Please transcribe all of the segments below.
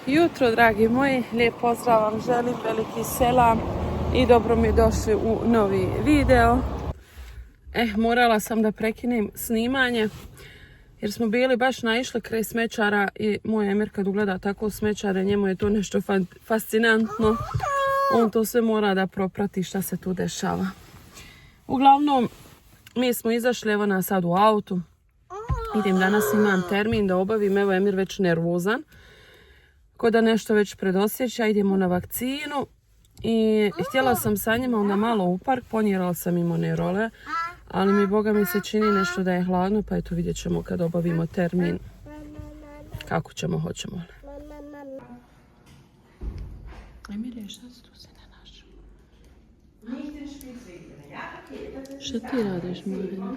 jutro, dragi moji. Lijep pozdrav vam želim, veliki selam i dobro mi došli u novi video. Morala sam da prekinem snimanje jer smo bili baš naišli kraj smećara i moj Emir kad ugleda tako smećare, njemu je to nešto fascinantno. On to sve mora da proprati šta se tu dešava. Uglavnom, mi smo izašli, evo nas sad u autu. Idem, danas imam termin da obavim, evo Emir već nervozan. Ko da nešto već predosjeća, idemo na vakcinu. I htjela sam sa njima onda malo u park, ponirala sam im one role. Ali mi, boga mi se čini nešto da je hladno, pa eto vidjet ćemo kad obavimo termin. Kako ćemo, hoćemo li. Emire, šta se tu se ne našao? Šta ti radiš, Marina?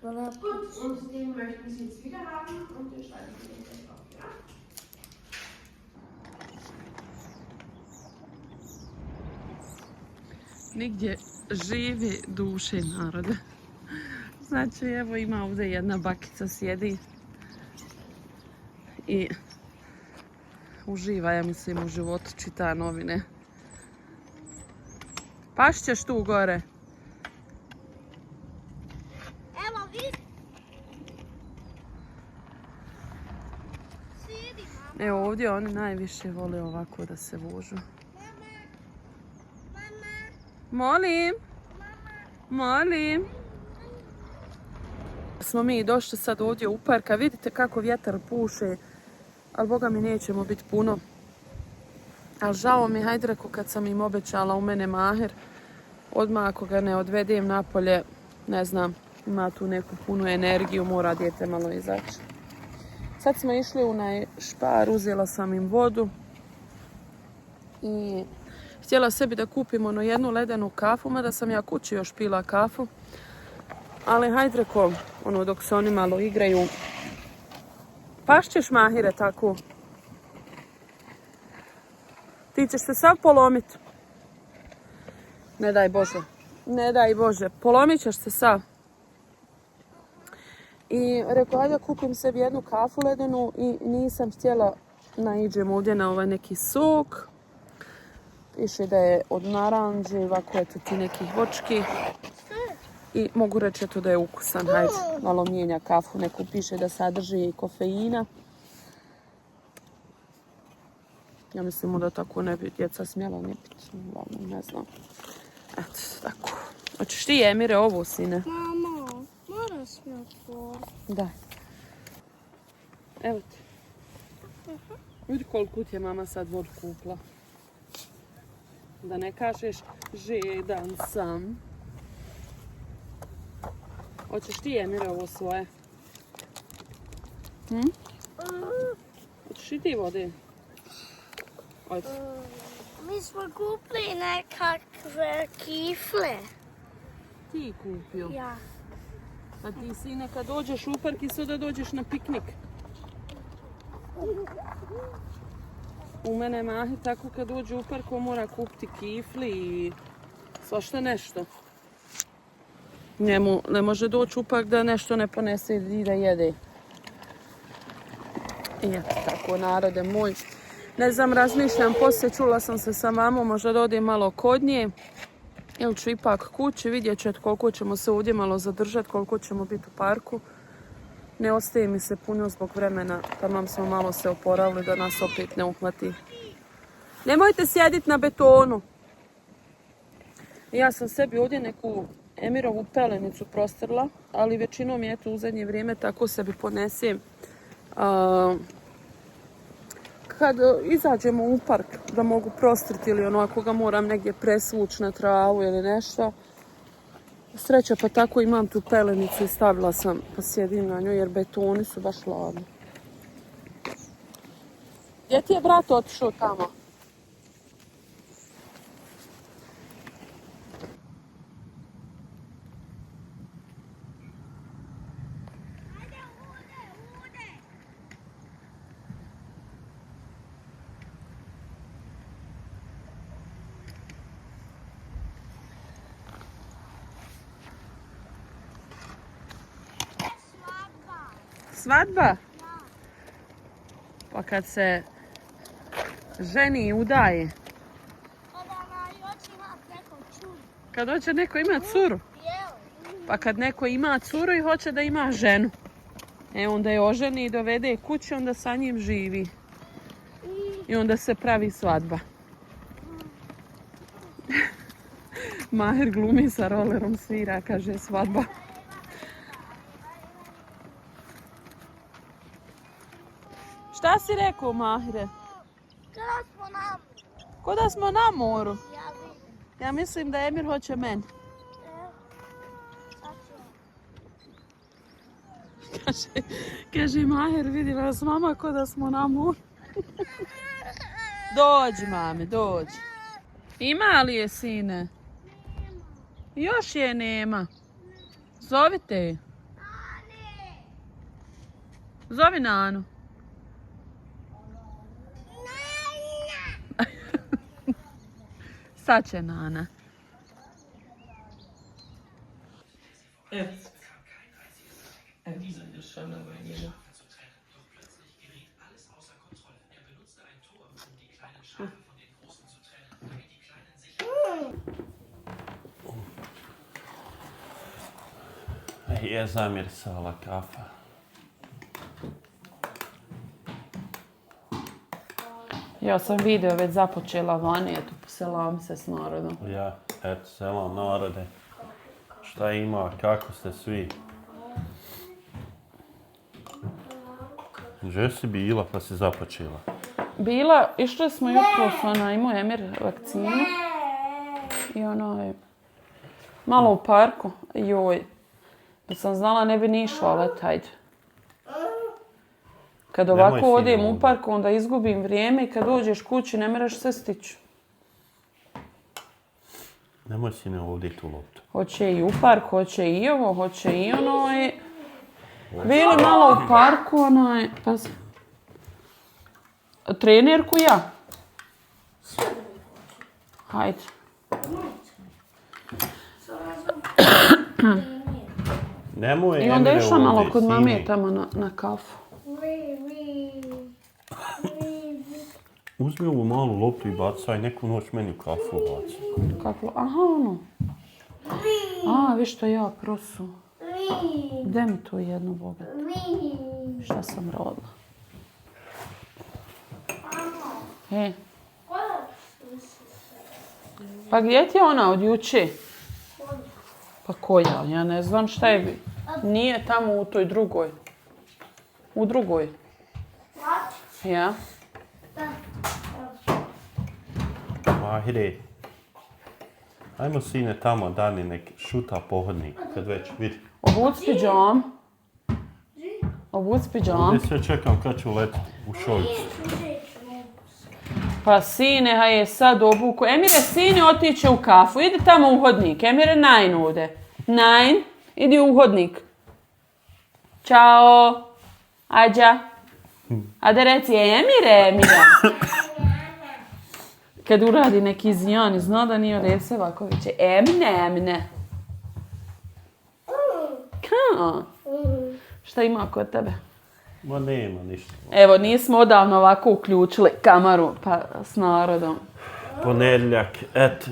Gut, und den möchten Sie jetzt wieder haben und den schreiben Sie jetzt auf, ja? Nigdje živi duše, narode. Znači, evo ima ovdje jedna bakica sjedi i uživa, ja mislim, u životu, čita novine. Pašćeš tu gore? Evo vidi. Sjedi, mama. Evo ovdje oni najviše vole ovako da se vožu. Molim. Molim. Smo mi došli sad ovdje u park, a vidite kako vjetar puše, ali boga mi nećemo biti puno. Ali žao mi, hajde reko, kad sam im obećala u mene Maher, odmah ako ga ne odvedem napolje, ne znam, ima tu neku punu energiju, mora dijete malo izaći. Sad smo išli u Špar, uzela sam im vodu i htjela sebi da kupim jednu ledenu kafu, mada sam ja kući još pila kafu. Ali hajde reko, dok se oni malo igraju. Pašćeš, Mahire, tako? Ti ćeš se sav polomit. Ne daj Bože. Ne daj Bože. Polomit ćeš se sav. I rekao, hajde kupim sebi jednu kafu ledenu i nisam htjela naiđem ovdje na ovaj neki sok. Piše da je od naranđe, ovako eto ti nekih vočki. I mogu reći eto da je ukusan, hajde, malo mijenja kafu, neku piše da sadrži i kofeina. Ja mislim da tako ne bi djeca smjela ne piti, ne znam. Eto, tako. Hoćeš ti, Emire, ovo, sine? Mama, moraš mi otvoriti. Da. Evo ti. Vidi koliko ti je mama sad vodu kupla. Da ne kažeš žedan sam. Hoćeš ti, Emire, ovo svoje? Hoćeš i ti vode? Ajde. Mi smo kupili nekakve kifle. Ti kupio? Ja. A ti, sine, kad dođeš u park i sada dođeš na piknik. U mene Mahi tako kad dođe u park on mora kupiti kifli i svašta nešto. Njemu ne može doći u park da nešto ne ponese i da jede. I eto tako, narode moj. Ne znam, razmišljam, poslije čula sam se sa mamom, možda da odem malo kod nje. Ili ću ipak kući, vidjet ću koliko ćemo se ovdje malo zadržati, koliko ćemo biti u parku. Ne ostaje mi se puno zbog vremena, taman smo malo se oporavili da nas opet ne uhvati. Nemojte sjediti na betonu. Ja sam sebi ovdje neku Emirovu pelenicu prostrla, ali većinom je u zadnje vrijeme tako sebi ponesem. Kad izađemo u park da mogu prostriti ili ako ga moram negdje presvući na travu ili nešto. Sreća, pa tako imam tu pelenicu i stavila sam pa sjedim na nju jer betoni su baš hladni. Gdje ti je brat otišao tamo? Svadba? Pa kad se ženi i udaje, kad hoće neko ima curu, pa kad neko ima curu i hoće da ima ženu, onda je oženi i dovede kući, onda sa njim živi. I onda se pravi svadba. Mahir glumi sa rolerom, svira, kaže svadba. Šta si rekao, Mahire? Ko da smo na moru? Ja mislim da Emir hoće meni. Kaže Mahir, vidjela s mama ko da smo na moru. Dođi, mame, dođi. Ima li je, sine? Još je nema. Zovite je. Zovi Nanu. Sad će Nana. Evo. Evo, još ona vanjena. Je zamirisala kafa. Ja sam video već započela vani, eto, poselam se s narodom. Ja, eto, selam narode. Šta ima, kako ste svi? Gdje si bila pa si započela? Bila, išli smo jutros, imao Emir vakcinu. I malo u parku. Joj, da sam znala ne bi ni išla, ali hajde. Kad ovako odem u parku, onda izgubim vrijeme i kad dođeš kući ne meraš sve stići. Nemoj si ne ovdje tu loptu. Hoće i u park, hoće i ovo, hoće i Bili malo u parku, pazi. Trenerku ja. Hajde. Nemoj I onda Emire išla malo ovdje, kod mame sine. tamo na kafu. Uzmi ovu malu loptu i bacaj, neku noć meni u kafu baci. Kako? Aha, viš što ja prosu. Gdje mi tu jednu, Boga? Šta sam rodila? Pa gdje ti je ona od juče? Pa koja? Ja ne znam šta je. Nije tamo u toj drugoj. U drugoj. Ja. Mahire. Ajmo sine tamo dani nek šuta pohodnik, kad već vidi. Obuci pidžam. Obuci pidžam. Ovdje sve čekam kad ću letiti u šoljicu. Pa sine, je sad obuku. Emire, sine otiće u kafu. Idi tamo u hodnik. Emire, najn ovdje. Najn, idi u hodnik. Ćao. Ađa. Ade reci, Emire. Kad uradi neki izjan, zna da nije od Eseva koji će Emine. Ka? Šta ima kod tebe? Ma nema ništa. Evo, nismo odavno ovako uključili kameru pa s narodom. Ponedjeljak, et.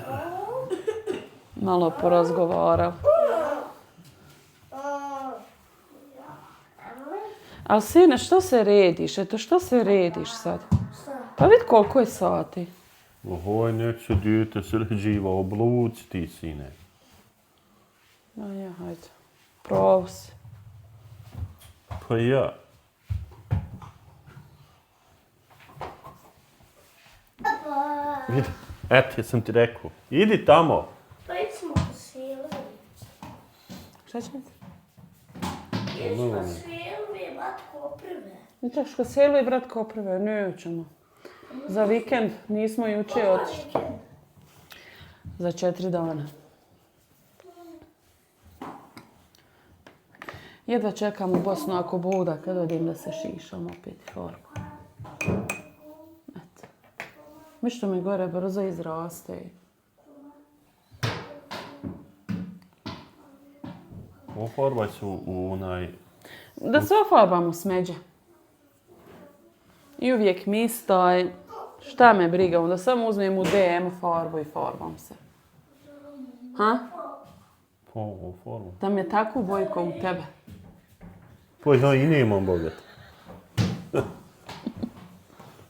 Malo porazgovarali. Ali sine, što se rediš? Eto, što se rediš sad? Pa vidi koliko je sati. Ohoj, nek se dijete sređiva, obluci ti, sine. Ja, hajde. Provo se. Pa ja. Vidi, eto, jesam ti rekao. Idi tamo. Pa idemo po Silvi. Šta će biti? Idemo po Silvi, brat Koprive. Ideš ko Silvi, brat Koprive, nećemo. Za vikend nismo juče otišli. Za 4 dana. Jedva čekam u Bosnu ako Buda kad odim da se šišam opet formu. Eto. Mi što mi gore brzo izraste. Ofarbaj se u onaj... Da se ofarbamo smeđe. I uvijek mi staj, šta me briga, onda samo uzmem u DM farbu i farbam se. Ha? Ovu formu. Tam je takvu boju kao u tebe. Pa ja i nemam bogat.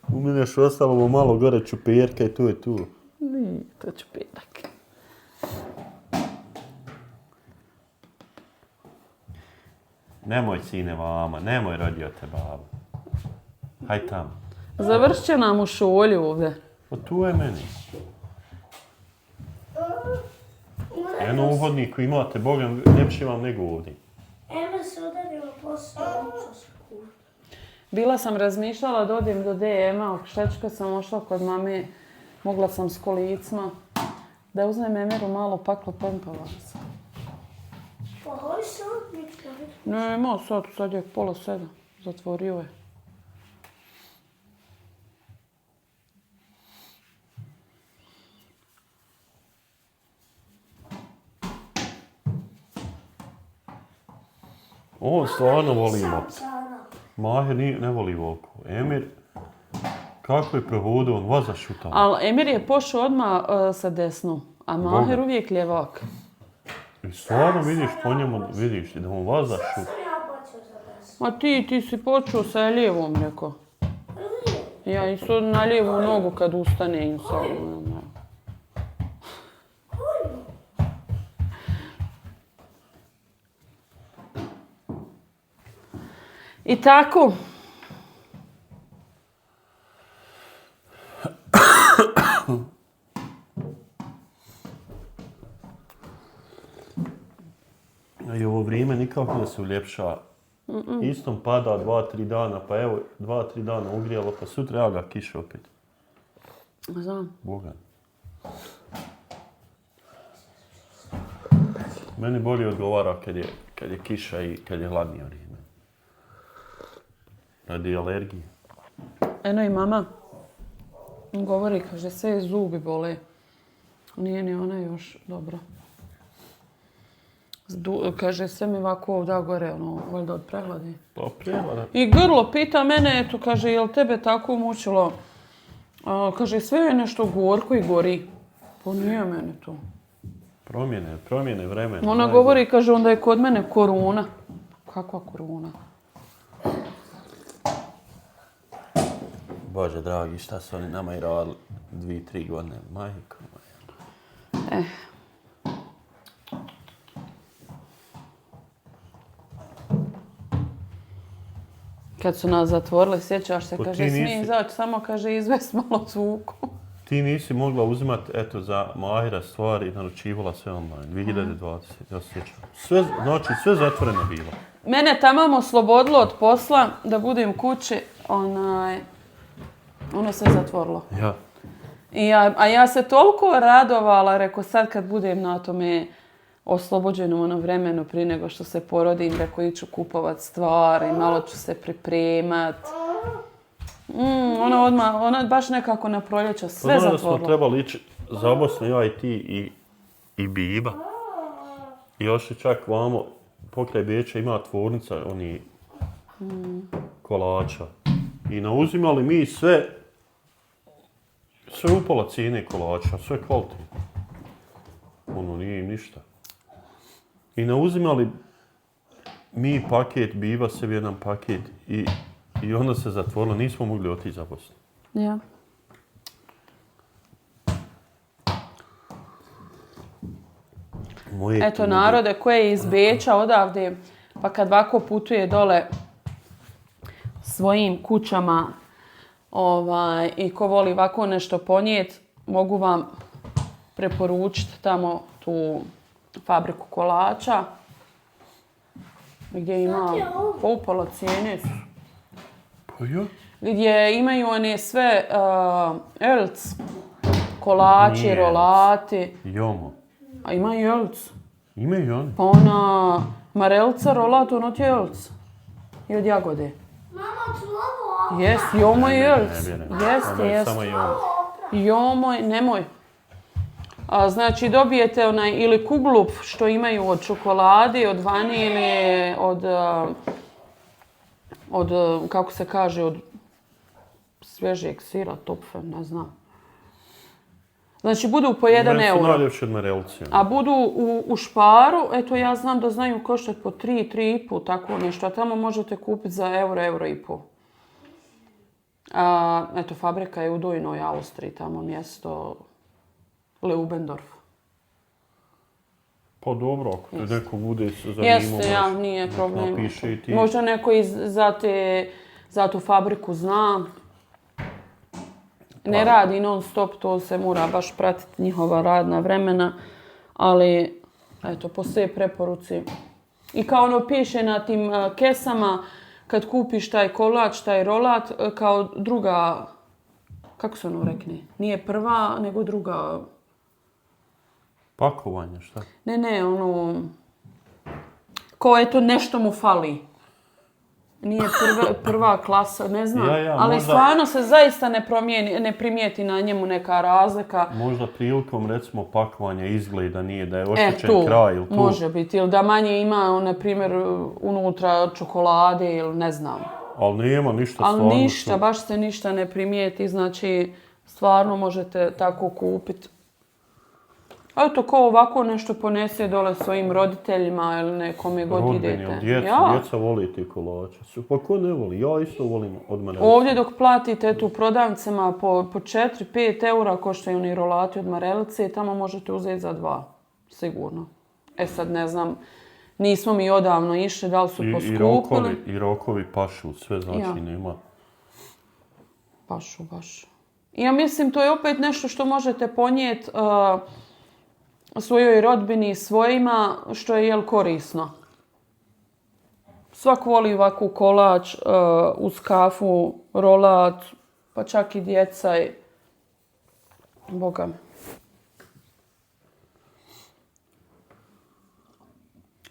U mene još ostalo malo gore čuperka i to je tu. Nije to čuperak. Nemoj sine vama, nemoj rodio te babo. Haj tamo. Završit će nam u šolju ovdje. Pa tu je meni. Jedno u hodniku imate, Boga, ljepše vam nego ovdje. Ema se udarila posle učasku. Bila sam razmišljala da odem do DM-a, ok šečka sam ošla kod mame, mogla sam s kolicima, da uzmem Emiru malo paklo pampavaca. Pa hoj se odnička. Nema, sad je 6:30, zatvorio je. On stvarno voli loptu. Mahir ne voli volku. Emir, kako je prohodio, on vaza šutao. Ali Emir je pošao odmah sa desnom, a Mahir uvijek ljevak. I stvarno vidiš po njemu, vidiš da on vaza šutao. Ja počeo za des. A ti si počeo sa lijevom, rekao. Ja isto na lijevu nogu kad ustane im sa I tako. I ovo vrijeme nikako da se uljepša. Istom pada 2-3 dana, pa evo 2-3 dana ugrijalo, pa sutra evo ga kiša opet. Znam. Boga. Meni bolje odgovara kad je kiša i kad je hladnije vrijeme. Radi alergije. Eno i mama govori, kaže, sve zubi bole. Nije ni ona još dobro. Kaže, sve mi ovako ovdje gore, valjda od prehlade. Pa prehlada. I grlo pita mene, eto, kaže, jel tebe tako mučilo? Kaže, sve je nešto gorko i gori. Pa nije mene to. Promjene vremena. Ona govori, kaže, onda je kod mene korona. Kakva korona? Bože dragi, šta su oni nama i radili 2-3 godine? Majko moja. Kad su nas zatvorili, sjećaš se, Pa kaže, ti smije nisi- izaći, samo kaže, izvest malo zvuku. Ti nisi mogla uzimat, eto, za Mahira stvari, naručivala sve online, 2020, ja se sjećam. Sve zatvoreno bilo. Mene tamamo oslobodilo od posla da budem kući, ono se zatvorilo. Ja. A ja se toliko radovala, rekao sad kad budem na tome oslobođenom vremenu prije nego što se porodim, rekao iću kupovat stvari, malo ću se pripremat. Ona baš nekako na proljeće sve Pa znam da zatvorilo. smo trebali ići za Bosnu, ja i ti i Biba. I još je čak vamo, pokraj Beča ima tvornica, oni kolača. I nauzimali mi sve upola cijene kolača, sve kvalitetno. Nije im ništa. I nauzimali mi paket, Biba sebi jedan paket i onda se zatvorilo, nismo mogli otići za Bosnu. Ja. Eto, narode koje je iz Beča odavde, pa kad ovako putuje dole svojim kućama i ko voli ovako nešto ponijet, mogu vam preporučiti tamo tu fabriku kolača gdje ima upola cijene. Pa ja? Gdje imaju one sve elc, kolači, Nije rolati. Jomo. A ima i elc. Ima i oni. Pa ona marelca, rolat, ono ti je elc. I od jagode. Mama, čuvo. Jest, jomo i elc. Jest. Samo jomo. Jomoj, nemoj. Znači dobijete ili kuglup što imaju od čokolade, od vanilije, od kako se kaže, od svježijeg sira, topfe, ne znam. Znači, budu po 1 Meni su euro. najljepši od Marelice. A budu u Šparu, eto ja znam da znaju koštati po 3, 3,5, tako nešto. A tamo možete kupiti za euro, euro i pol. Eto, fabrika je u Dujnoj, Austriji, tamo mjesto Leubendorf. Pa dobro, ako te neko bude se zanimao, Jeste, ja, nije problem. napiše i ti. Možda neko za tu fabriku zna. Ne radi non stop, to se mora baš pratiti njihova radna vremena, ali eto, postoje preporuci. I kao ono piše na tim kesama, kad kupiš taj kolač, taj rolat, kao druga, kako se ono rekne, nije prva, nego druga. Pakovanje, šta? Ne, ono, ko eto nešto mu fali. Nije prva klasa, ne znam. Ali možda, stvarno se zaista ne primijeti na njemu neka razlika. Možda prilikom, recimo, pakovanja izgleda nije da je oštećen kraj ili tu. Može biti. Ili da manje ima, na primjer, unutra čokolade ili ne znam. Ali nema ništa Ali stvarno. ništa, baš se ništa ne primijeti. Znači, stvarno možete tako kupiti. A eto, ko ovako nešto ponese dole svojim roditeljima ili nekome god idete. Rodbini, djeca voli ti kolače. Pa ko ne voli? Ja isto volim od Marelice. Ovdje dok platite tu prodavnicama po 4-5 eura koštaju oni rolati od Marelice i tamo možete uzeti za 2. Sigurno. E sad ne znam, nismo mi odavno išli, da li su poskupili. I rokovi pašu, sve znači nema. Pašu, baš. I ja mislim, to je opet nešto što možete ponijeti svojoj rodbini, svojima, što je korisno. Svak voli ovakvu kolač, uz kafu, rolat, pa čak i djeca i Boga mi.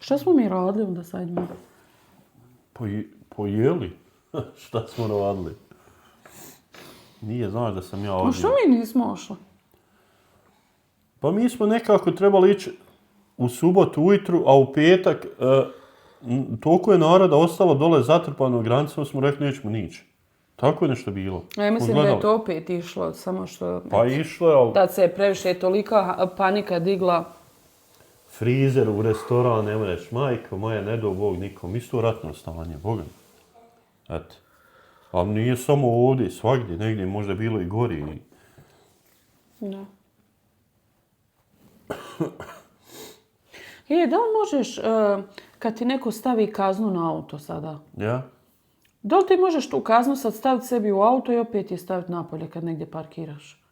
Šta smo mi radili onda sad? Pojeli? Šta smo radili? Nije, znaš da sam ja ovdje. A što mi nismo ošli? Pa mi smo nekako trebali ići u subotu ujutru, a u petak toliko je naroda ostalo dole zatrpano u granicama, smo rekli nećemo nići. Tako je nešto bilo. Ja mislim da je to opet išlo, samo što... Pa išlo je, ali... Tad se je previše tolika panika digla. Frizer u restoran, ne mreš, majko moja, ne do Bog nikom, isto ratno stanje, Boga mi. Eto. Ali nije samo ovdje, svagdje, negdje možda bilo i gori. Da. Da li možeš, kad ti neko stavi kaznu na auto sada, Ja? da li ti možeš tu kaznu sad staviti sebi u auto i opet je staviti napolje kad negdje parkiraš?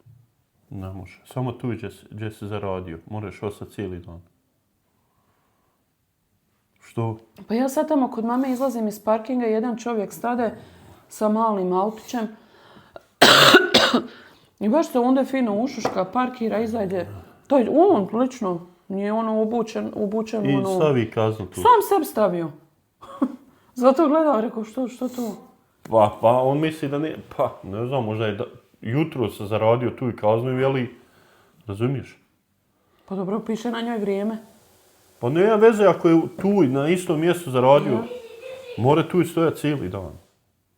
Ne može. Samo tu gdje si zaradio. Moraš ostati cijeli dan. Što? Pa ja sad tamo kod mame izlazim iz parkinga, jedan čovjek stade sa malim autićem i baš se onda fino ušuška, parkira, izađe. To je on lično, nije ono obučen I ono... stavi kaznu tu. Sam sebi stavio. Zato gledao, rekao, što to? Pa on misli da ne... Pa, ne znam, možda je jutro se zaradio tu i kaznu i veli... Razumiješ? Pa dobro, piše na njoj vrijeme. Pa nema veze ako je tu na istom mjestu zaradio. Mora tu i stojati cijeli dan.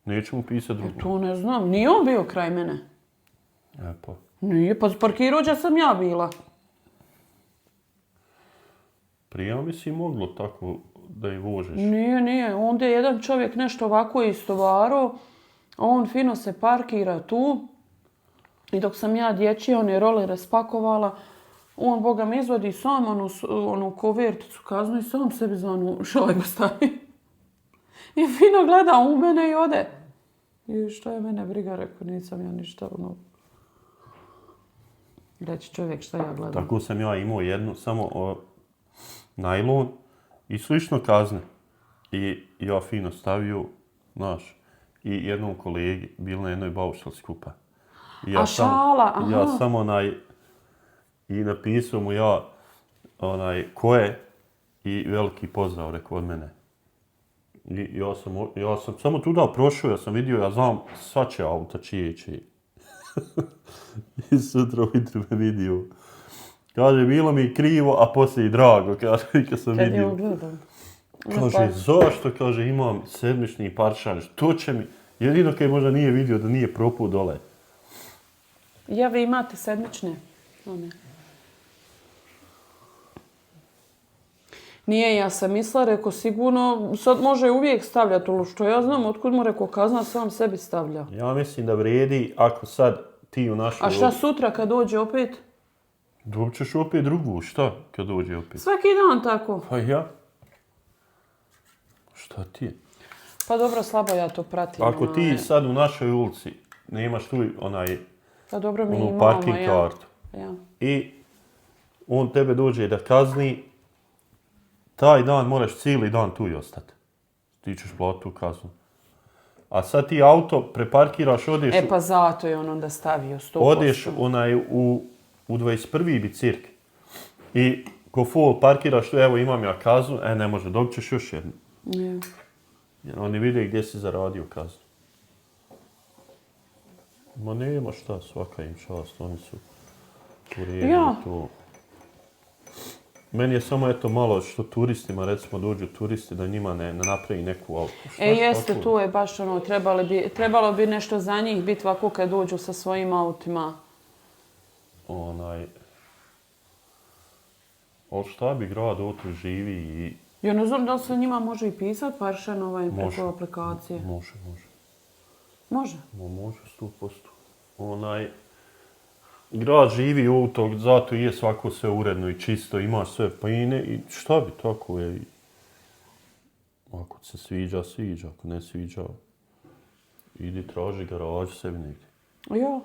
Neću mu pisati drugo. To ne znam, nije on bio kraj mene. Pa. Nije, pa parkirao gdje sam ja bila. Prije mi si moglo tako da i vožeš. Nije. Onda je jedan čovjek nešto ovako istovarao, a on fino se parkira tu. I dok sam ja dječje one rolere spakovala, on, Boga mi, izvadi sam onu koverticu kaznu i sam sebi za onu šajbu stavi. I fino gleda u mene i ode. I što je mene briga, rekao, nisam ja ništa ono... Reći čovjek šta ja gledam. Tako sam ja imao jednu, samo najlon i slično kazne. I ja fino stavio, znaš, i jednom kolegi, bil na jednoj baušal skupa. A šala, aha. Ja sam i napisao mu ja ko je i veliki pozdrav, rekao od mene. I ja sam samo tuda prošao, ja sam vidio, ja znam svače auta čije. I sutra ujutru me vidio. Kaže, bilo mi krivo, a poslije i drago, kaže, kad sam vidio. Kad je gledao. Kaže, zašto, kaže, imam sedmični parčan, što će mi... Jedino kaj možda nije vidio da nije propao dole. Ja, vi imate sedmične? One. Nije, ja sam mislila, rekao, sigurno, sad može uvijek stavljati, ali što ja znam, otkud mu rekao, kazna sam sebi stavlja. Ja mislim da vredi ako sad ti u našoj... A šta sutra kad dođe opet? Dobit ćeš opet drugu, šta kad dođe opet? Svaki dan tako. Pa ja. Šta ti je? Pa dobro, slabo ja to pratim. Ako ti sad u našoj ulici nemaš tu Pa dobro, mi onu imamo, parking ja. kartu Ja. i on tebe dođe da kazni, taj dan moraš cijeli dan tu i ostati. Ti ćeš platiti tu kaznu. A sad ti auto preparkiraš, odeš... Pa zato je on onda stavio 100%. Odeš u 21. bicirk i ko fol parkiraš tu, evo imam ja kaznu, ne može, dobit ćeš još jednu. Ja. Jer oni vide gdje si zaradio kaznu. Ma nema šta, svaka im čast, oni su u redu Ja. to. Meni je samo eto malo što turistima, recimo dođu turisti da njima ne napravi neku auto. Jeste, tu je baš ono, trebalo bi nešto za njih biti ovako kad dođu sa svojim autima. Ali šta bi grad ovdje živi i... Ja ne znam da li se njima može i pisati paršen Može. preko aplikacije. Može. Može? Može 100%. Grad živi u tog, zato je svako sve uredno i čisto, imaš sve pline i šta bi tako je. Ako se sviđa, sviđa, ako ne sviđa, idi traži garažu sebi negdje. Ja.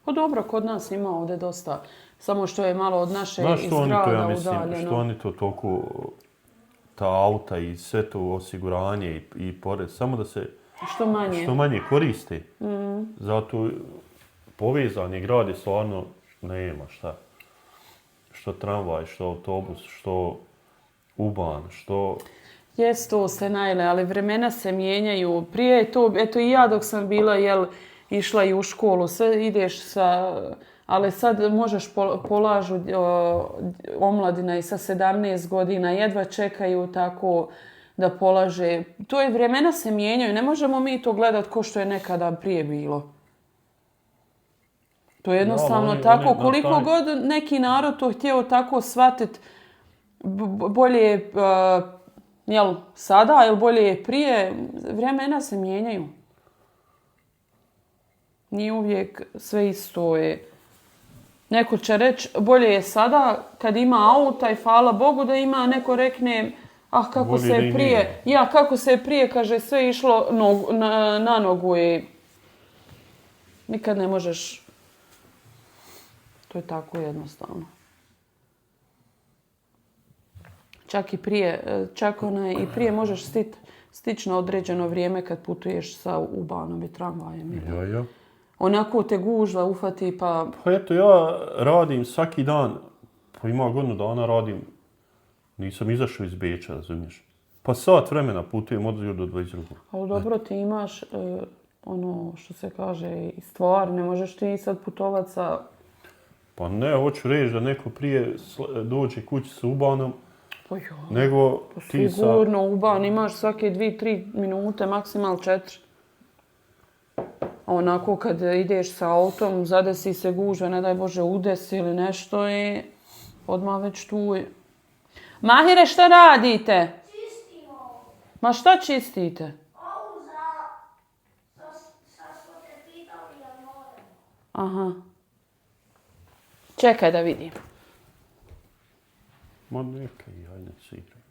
Pa dobro, kod nas ima ovdje dosta. Samo što je malo od naše Znaš što oni to, izgrada ja mislim, udaljeno. što oni to toliko, ta auta i sve to osiguranje i porez, samo da se Što manje. koriste. Zato povezan grad je stvarno nema šta. Što tramvaj, što autobus, što uban, što... Jes, to se najle, ali vremena se mijenjaju. Prije je to, eto i ja dok sam bila, išla i u školu, sve ideš sa... Ali sad možeš polažu omladina i sa 17 godina, jedva čekaju tako da polaže. To je, vremena se mijenjaju, ne možemo mi to gledati ko što je nekada prije bilo. To je jednostavno tako, koliko god neki narod to htio tako shvatiti, bolje je sada ili bolje je prije, vremena se mijenjaju. Nije uvijek sve isto je. Neko će reći, bolje je sada kad ima auta i hvala Bogu da ima, neko rekne, kako se je prije, kako se je prije, kaže, sve išlo na nogu i nikad ne možeš. To je tako jednostavno. Čak i prije možeš stići na određeno vrijeme kad putuješ sa ubanom i tramvajem. Ja. Onako te gužva ufati pa... Pa eto, ja radim svaki dan, pa ima godinu dana radim, nisam izašao iz Beča, razumiješ. Pa sat vremena putujem od 1 do 22. Ali dobro, ti imaš ono što se kaže i stvar, ne možeš ti sad putovat sa... Pa ne, hoću reći da neko prije dođe kući sa ubanom, Pa nego ti sa... Sigurno, uban imaš svake 2-3 minute, maksimal 4. A onako kad ideš sa autom, zadesi se gužva, ne daj Bože udesi ili nešto i odmah već tu je. Mahire, šta radite? Čistimo. Ma šta čistite? Ovu sad smo te pitali, ja moram. Aha. Čekaj da vidim. Ma neka, ajde se igraj.